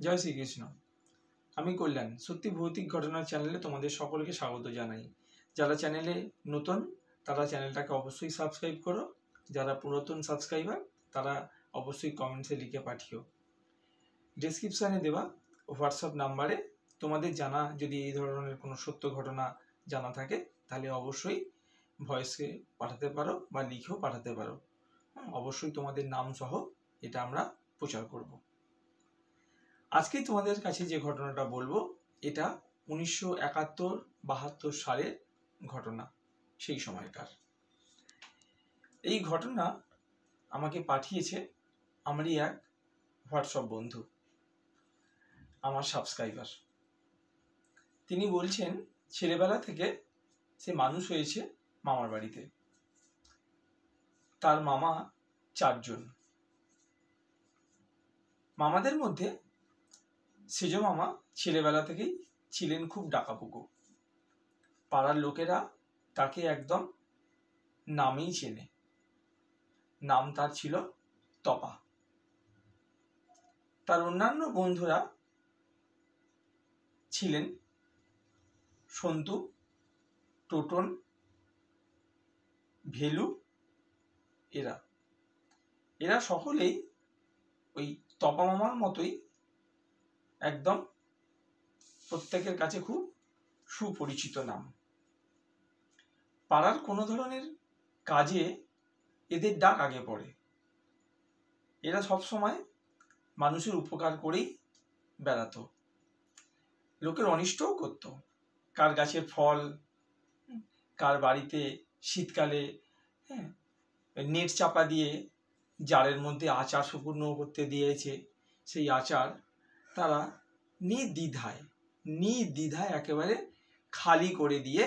জয় শ্রীকৃষ্ণ। আমি কল্যাণ সত্যি ভৌতিক ঘটনা চ্যানেলে তোমাদের সকলকে স্বাগত জানাই। যারা চ্যানেলে নতুন তারা চ্যানেলটাকে অবশ্যই সাবস্ক্রাইব করো, যারা পুরাতন সাবস্ক্রাইবার তারা অবশ্যই কমেন্টসে লিখে পাঠিও। ডেসক্রিপশানে দেওয়া হোয়াটসঅ্যাপ নাম্বারে তোমাদের জানা যদি এই ধরনের কোনো সত্য ঘটনা জানা থাকে তাহলে অবশ্যই ভয়েসে পাঠাতে পারো বা লিখেও পাঠাতে পারো। অবশ্যই তোমাদের নাম সহ এটা আমরা প্রচার করব। আজকে তোমাদের কাছে যে ঘটনাটা বলবো এটা 1971-72 সালের ঘটনা, সেই সময়কার। এই ঘটনা আমাকে পাঠিয়েছে আমারই এক হোয়াটসঅ্যাপ বন্ধু, আমার সাবস্ক্রাইবার। তিনি বলছেন ছেলেবেলা থেকে সে মানুষ হয়েছে মামার বাড়িতে। তার মামা 4 জন। মামাদের মধ্যে সেজ মামা ছেলেবেলা থেকেই ছিলেন খুব ডাকাপুকো। পাড়ার লোকেরা তাকে একদম নামেই চেনে। নাম তার ছিল তপা। তার অন্যান্য বন্ধুরা ছিলেন সন্তু, টোটন, ভেলু। এরা সকলেই ওই তপা মামার মতোই একদম প্রত্যেকের কাছে খুব সুপরিচিত নাম। পাড়ার কোনো ধরনের কাজে এদের ডাক আগে পড়ে। এরা সবসময় মানুষের উপকার করেই বেড়াতো, লোকের অনিষ্টও করত। কার গাছের ফল, কার বাড়িতে শীতকালে নেট চাপা দিয়ে জারের মধ্যে আচার শুকনো করতে দিয়েছে, সেই আচার তারা নির্দ্বিধায় একেবারে খালি করে দিয়ে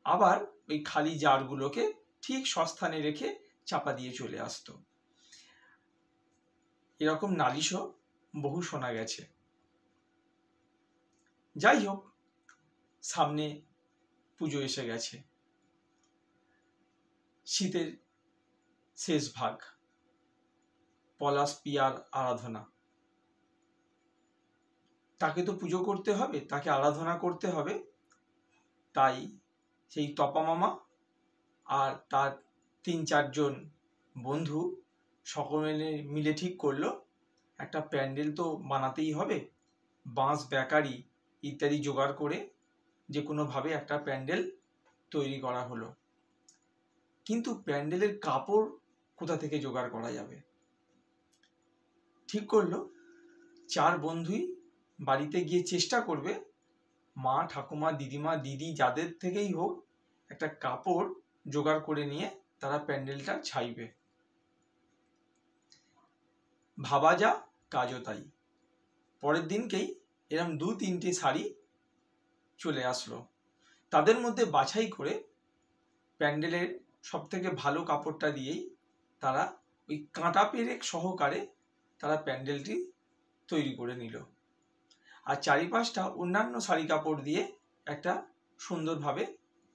আবার ওই খালি জারগুলোকে ঠিক সস্থানে রেখে চাপা দিয়ে চলে আসতো। এরকম নালিশও বহু শোনা গেছে। যাই হোক, সামনে পুজো এসে গেছে, শীতের শেষ ভাগ, পলাশ পিয়ার আরাধনা। তাকে তো পুজো করতে হবে, তাকে আরাধনা করতে হবে। তাই সেই তপা মামা আর তার 3-4 জন বন্ধু সকলে মিলে ঠিক করলো একটা প্যান্ডেল তো বানাতেই হবে। বাঁশ, বেকারি ইত্যাদি জোগাড় করে যে কোনোভাবে একটা প্যান্ডেল তৈরি করা হলো। কিন্তু প্যান্ডেলের কাপড় কোথা থেকে জোগাড় করা যাবে? ঠিক করলো 4 বন্ধুই বাড়িতে গিয়ে চেষ্টা করবে মা, ঠাকুমা, দিদিমা, দিদি যাদের থেকেই হোক একটা কাপড় জোগাড় করে নিয়ে তারা প্যান্ডেলটা ছাইবে। ভাবা যা কাজও তাই। পরের দিনকেই এরম 2-3টে শাড়ি চলে আসলো। তাদের মধ্যে বাছাই করে প্যান্ডেলের সব থেকে ভালো কাপড়টা দিয়েই তারা ওই কাঁটা পেরেক সহকারে তারা প্যান্ডেলটি তৈরি করে নিল। আর চারিপাশটা অন্যান্য শাড়ি কাপড় দিয়ে একটা সুন্দরভাবে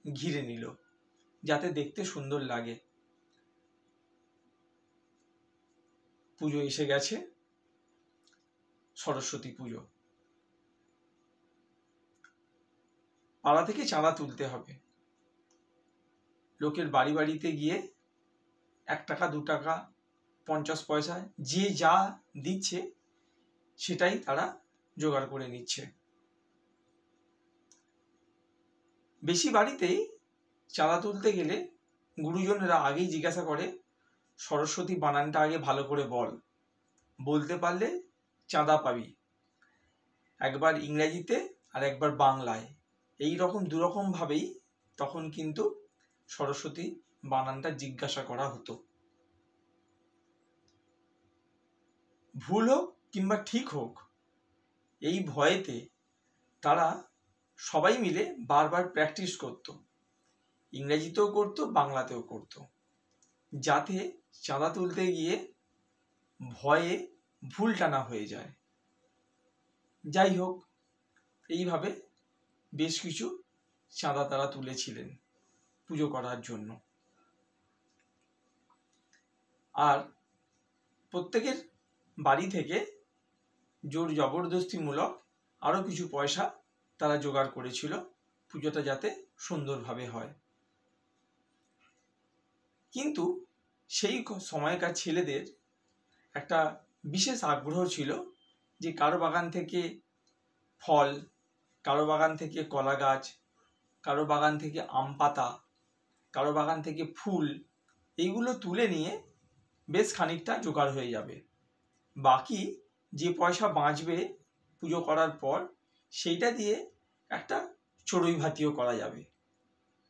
ঘিরে নিল, যাতে দেখতে সুন্দর লাগে। পুজো এসে গেছে, সরস্বতী পুজো। পাড়া থেকে চাঁদা তুলতে হবে। লোকের বাড়ি বাড়িতে গিয়ে 1 টাকা, 2 টাকা, 50 পয়সা যে যা দিচ্ছে সেটাই তারা জোগাড় করে নিচ্ছে। বেশি বাড়িতেই চাঁদা তুলতে গেলে গুরুজনেরা আগেই জিজ্ঞাসা করে, সরস্বতী বানানটা আগে ভালো করে বল, বলতে পারলে চাঁদা পাবি। একবার ইংরেজিতে আর একবার বাংলায়, এই রকম 2 রকম ভাবেই তখন কিন্তু সরস্বতী বানানটা জিজ্ঞাসা করা হতো। ভুল হোক কিংবা ঠিক হোক, এই ভয়েতে তারা সবাই মিলে বারবার প্র্যাকটিস করত। ইংরেজিতেও করত, বাংলাতেও করত, যাতে চাঁদা তুলতে গিয়ে ভয়ে ভুলটা না হয়ে যায়। যাই হোক, এইভাবে বেশ কিছু চাঁদা তারা তুলেছিলেন পুজো করার জন্য। আর প্রত্যেকের বাড়ি থেকে জোর জবরদস্তিমূলক আরও কিছু পয়সা তারা জোগাড় করেছিল পুজোটা যাতে সুন্দরভাবে হয়। কিন্তু সেই সময়কার ছেলেদের একটা বিশেষ আগ্রহ ছিল যে কারো বাগান থেকে ফল, কারো বাগান থেকে কলা গাছ, কারো বাগান থেকে আম পাতা, কারো বাগান থেকে ফুল, এইগুলো তুলে নিয়ে বেশ খানিকটা জোগাড় হয়ে যাবে। বাকি যে পয়সা বাঁচবে পুজো করার পর সেইটা দিয়ে একটা চড়ুই ভাতিও করা যাবে।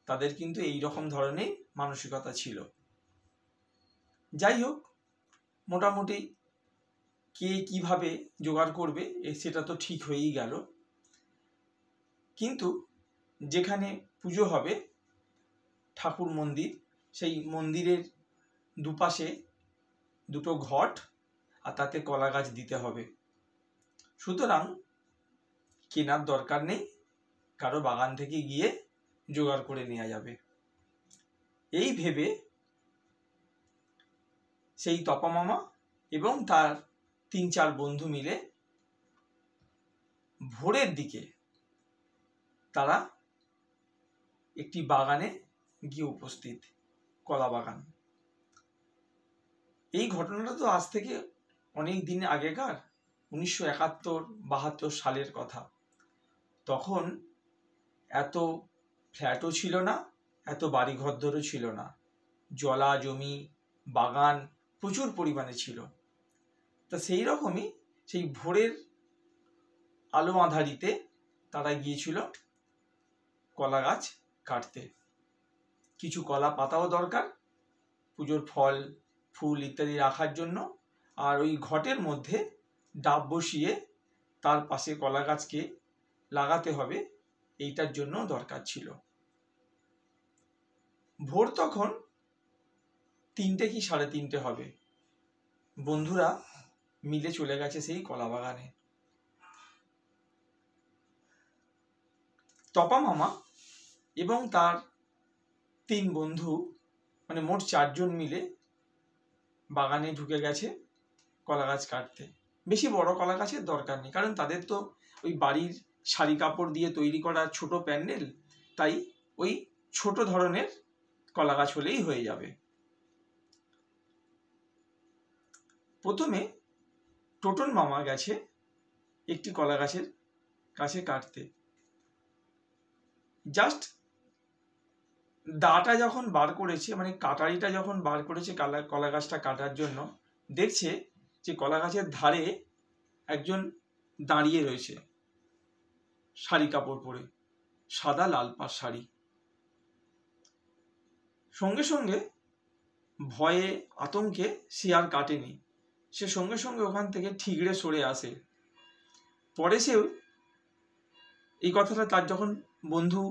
তাদের কিন্তু এই রকম ধরনের মানসিকতা ছিল। যাই হোক, মোটামুটি কে কিভাবে জোগাড় করবে সেটা তো ঠিক হয়েই গেল। কিন্তু যেখানে পুজো হবে ঠাকুর মন্দির, সেই মন্দিরের দুপাশে দুটো ঘট আর তাতে কলা গাছ দিতে হবে। সুতরাং কেনার দরকার নেই, কারো বাগান থেকে গিয়ে জোগাড় করে নেওয়া যাবে। এই ভেবে সেই তপা মামা এবং তার 3-4 বন্ধু মিলে ভোরের দিকে তারা একটি বাগানে গিয়ে উপস্থিত, কলা বাগান। এই ঘটনাটা তো আজ থেকে অনেক দিন আগেকার, 1971-72 সালের কথা। তখন এত ফ্ল্যাটও ছিল না, এত বাড়িঘরদরও ছিল না, জলা জমি বাগান প্রচুর পরিমাণে ছিল। তা সেই রকমই সেই ভোরের আলো আঁধারিতে তারা গিয়েছিল কলা গাছ কাটতে। কিছু কলা পাতাও দরকার পুজোর ফল ফুল ইত্যাদি রাখার জন্য, আর ওই ঘটের মধ্যে ডাব বসিয়ে তার পাশে কলা গাছকে লাগাতে হবে, এইটার জন্য দরকার ছিল। ভোর তখন 3টে কি 3:30 হবে। বন্ধুরা মিলে চলে গেছে সেই কলা বাগানে। তপা মামা এবং তার 3 বন্ধু, মানে মোট 4 জন মিলে বাগানে ঢুকে গেছে কলা গাছ কাটতে। বেশি বড় কলা গাছের দরকার নেই, কারণ তাদের তো ওই বাড়ির শাড়ি কাপড় দিয়ে তৈরি করা ছোট প্যান্ডেল, তাই ওই ছোট ধরনের কলা গাছ হলেই হয়ে যাবে। প্রথমে টোটন মামা গেছে একটি কলা গাছের কাছে কাটতে। জাস্ট দাটা যখন বার করেছে, মানে কাটারিটা যখন বার করেছে কলা গাছটা কাটার জন্য, দেখছে যে কলা গাছের ধারে একজন দাঁড়িয়ে রয়েছে, শাড়ি কাপড় পরে, সাদা লাল পাড় শাড়ি। সঙ্গে সঙ্গে ভয়ে আতঙ্কে সে আর কাটেনি, সে সঙ্গে সঙ্গে ওখান থেকে ঠিকরে সরে আসে। পরে সে এই কথাটা তার যখন বন্ধু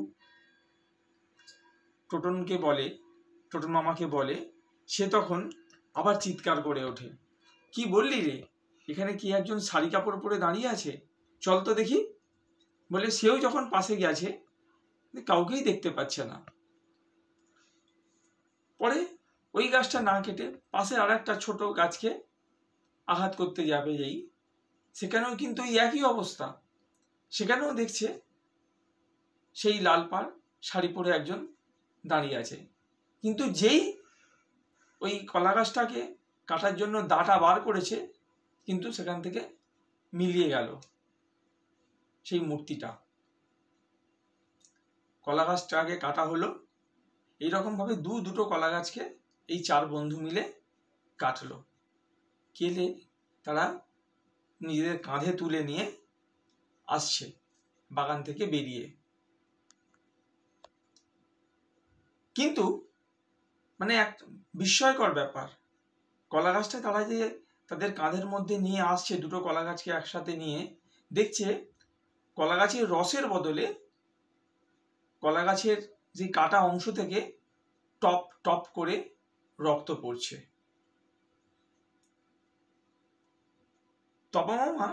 টোটনকে বলে, টোটন মামাকে বলে, সে তখন আবার চিৎকার করে ওঠে, কি বললি রে, এখানে কি একজন শাড়ি কাপড় পরে দাঁড়িয়ে আছে, চল তো দেখি। বলে সেও যখন পাশে গেছে কাউকেই দেখতে পাচ্ছে না। পরে ওই গাছটা না কেটে পাশে আর একটা ছোট গাছকে আঘাত করতে যাবে, যেই সেখানেও কিন্তু এই একই অবস্থা। সেখানেও দেখছে সেই লাল পাড় শাড়ি পরে একজন দাঁড়িয়ে আছে, কিন্তু যেই ওই কলা গাছটাকে কাটার জন্য দাটা বার করেছে, কিন্তু সেখান থেকে মিলিয়ে গেল সেই মূর্তিটা। কলা গাছটাকে কাটা হলো। এইরকম ভাবে দুটো কলা গাছকে এই 4 বন্ধু মিলে কাটলো। কেটে তারা নিজেদের কাঁধে তুলে নিয়ে আসছে বাগান থেকে বেরিয়ে। কিন্তু মানে এক বিস্ময়কর ব্যাপার, কলা গাছটা তারা যে তাদের কাঁধের মধ্যে নিয়ে আসছে, দুটো কলা গাছকে একসাথে নিয়ে, দেখছে কলা গাছের রসের বদলে কলা গাছের যে কাটা অংশ থেকে টপ টপ করে রক্ত পড়ছে। তপা মামা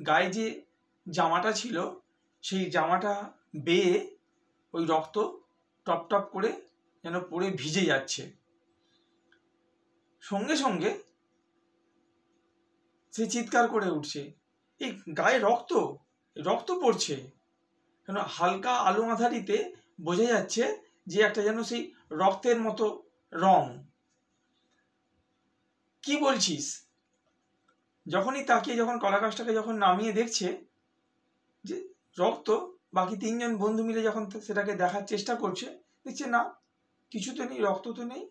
গায়ে যে জামাটা ছিল, সেই জামাটা বেয়ে ওই রক্ত টপ টপ করে যেন পড়ে ভিজে যাচ্ছে। সঙ্গে সঙ্গে সে চিৎকার করে উঠছে, এই গায়ে রক্ত রক্ত পড়ছে, কেন হালকা আলো আঁধারিতে বোঝা যাচ্ছে যে একটা যেন সেই রক্তের মতো রং। কি বলছিস? যখনই তাকিয়ে যখন কলা গাছটাকে যখন নামিয়ে দেখছে যে রক্ত, বাকি তিনজন বন্ধু মিলে যখন সেটাকে দেখার চেষ্টা করছে, দেখছে না, কিছু তো নেই, রক্ত তো নেই,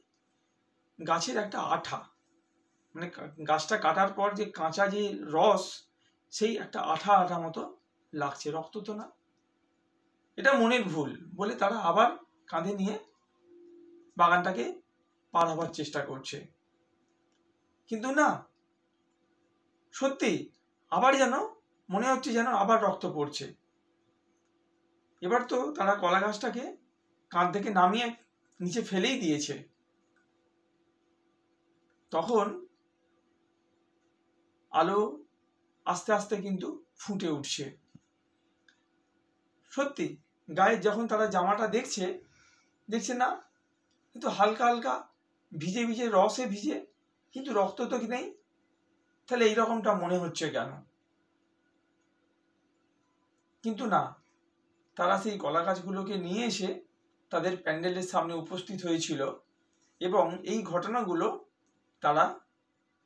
গাছের একটা আঠা, মানে গাছটা কাটার পর যে কাঁচা যে রস, সেই একটা আঠা আঠা মতো লাগছে, রক্ত তো না। এটা মনের ভুল বলে তারা আবার কাঁধে নিয়ে বাগানটাকে পার হবার চেষ্টা করছে, কিন্তু না, সত্যি আবার যেন মনে হচ্ছে যেন আবার রক্ত পড়ছে। এবার তো তারা কলা গাছটাকে কাঁধ থেকে নামিয়ে নিচে ফেলেই দিয়েছে। তখন আলো আস্তে আস্তে কিন্তু ফুটে উঠছে। সত্যি গায়ে যখন তারা জামাটা দেখছে না, কিন্তু হালকা হালকা ভিজে ভিজে রসে ভিজে, কিন্তু রক্ত তো কি নেই। তাহলে এইরকমটা মনে হচ্ছে কেন? কিন্তু না, তারা সেই কলা গাছগুলোকে নিয়ে এসে তাদের প্যান্ডেলের সামনে উপস্থিত হয়েছিল এবং এই ঘটনাগুলো তারা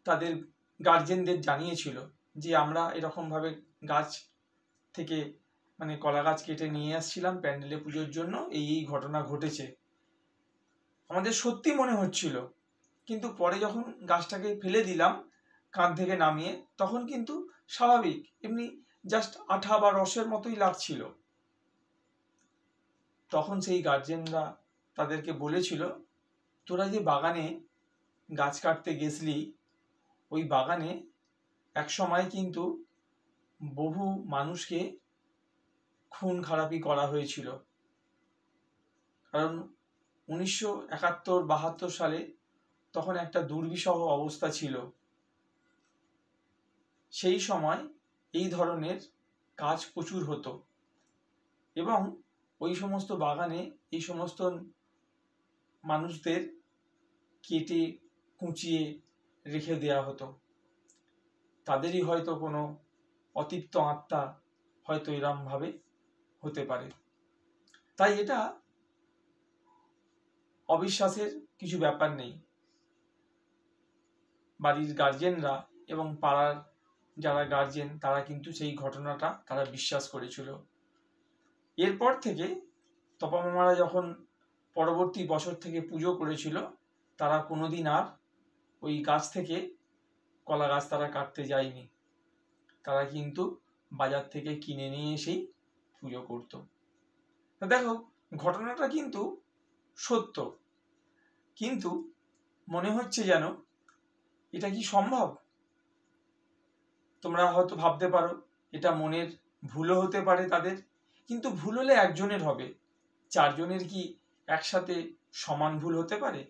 তাদের গার্জেনদের জানিয়েছিল যে আমরা এরকমভাবে গাছ থেকে মানে কলা গাছ কেটে নিয়ে আসছিলাম প্যান্ডেলে পুজোর জন্য, এই ঘটনা ঘটেছে। আমাদের সত্যি মনে হচ্ছিল, কিন্তু পরে যখন গাছটাকে ফেলে দিলাম কাঁধ থেকে নামিয়ে, তখন কিন্তু স্বাভাবিক এমনি জাস্ট আঠা বা রসের মতোই লাগছিল। তখন সেই গার্জেনরা তাদেরকে বলেছিল, তোরা যে বাগানে গাছ কাটতে গেছলি, ওই বাগানে এক সময় কিন্তু বহু মানুষকে খুন খারাপি করা হয়েছিল। কারণ 1971-72 সালে তখন একটা দুর্বিষহ অবস্থা ছিল। সেই সময় এই ধরনের কাজ প্রচুর হতো এবং ওই সমস্ত বাগানে এই সমস্ত মানুষদের কেটে কুঁচিয়ে রেখে দেওয়া হতো। তাদেরই হয়তো কোনো অতৃপ্ত আত্মা হয়তো এরমভাবে হতে পারে। তাই এটা অবিশ্বাসের কিছু ব্যাপার নেই। বাড়ির গার্জেনরা এবং পাড়ার যারা গার্জেন তারা কিন্তু সেই ঘটনাটা তারা বিশ্বাস করেছিল। এরপর থেকে তপা মামারা যখন পরবর্তী বছর থেকে পুজো করেছিল, তারা কোনোদিন আর ওই গাছ থেকে কলা গাছ তারা কাটতে যায়নি। তারা কিন্তু বাজার থেকে কিনে নিয়ে এসেই পুজো করত। দেখো, ঘটনাটা কিন্তু সত্য, কিন্তু মনে হচ্ছে যেন এটা কি সম্ভব? তোমরা হয়তো ভাবতে পারো এটা মনের ভুলও হতে পারে তাদের, কিন্তু ভুল হলে একজনের হবে, চারজনের কি একসাথে সমান ভুল হতে পারে?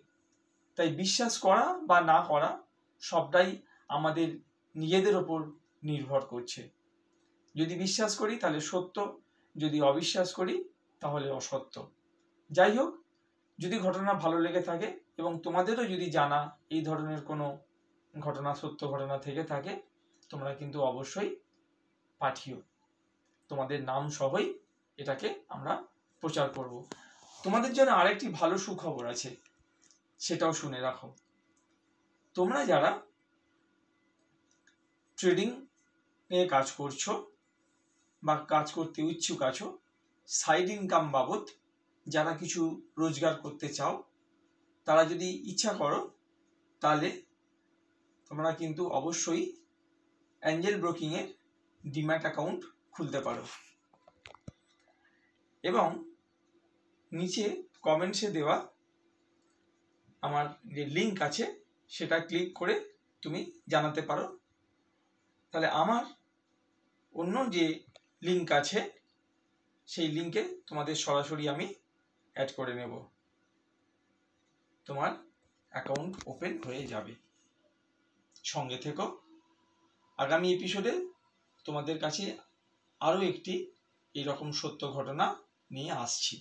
তাই বিশ্বাস করা বা না করা সবটাই আমাদের নিজেদের ওপর নির্ভর করছে। যদি বিশ্বাস করি তাহলে সত্য, যদি অবিশ্বাস করি তাহলে অসত্য। যাই হোক, যদি ঘটনা ভালো লেগে থাকে এবং তোমাদেরও যদি জানা এই ধরনের কোনো ঘটনা, সত্য ঘটনা থেকে থাকে, তোমরা কিন্তু অবশ্যই পাঠিও। তোমাদের নাম সহই এটাকে আমরা প্রচার করব। তোমাদের জন্য আরেকটি ভালো সুখবর আছে, সেটাও শুনে রাখো। তোমরা যারা ট্রেডিং নিয়ে কাজ করছো বা কাজ করতে ইচ্ছুক আছো, সাইড ইনকাম বাবদ যারা কিছু রোজগার করতে চাও, তারা যদি ইচ্ছা করো তাহলে তোমরা কিন্তু অবশ্যই অ্যাঞ্জেল ব্রোকিংয়ের ডিম্যাট অ্যাকাউন্ট খুলতে পারো এবং নিচে কমেন্টসে দেওয়া আমার যে লিঙ্ক আছে সেটা ক্লিক করে তুমি জানাতে পারো। তাহলে আমার অন্য যে লিঙ্ক আছে সেই লিঙ্কে তোমাদের সরাসরি আমি অ্যাড করে নেব, তোমার অ্যাকাউন্ট ওপেন হয়ে যাবে। সঙ্গে থেকো, আগামী এপিসোডে তোমাদের কাছে আরও একটি এইরকম সত্য ঘটনা নিয়ে আসছি।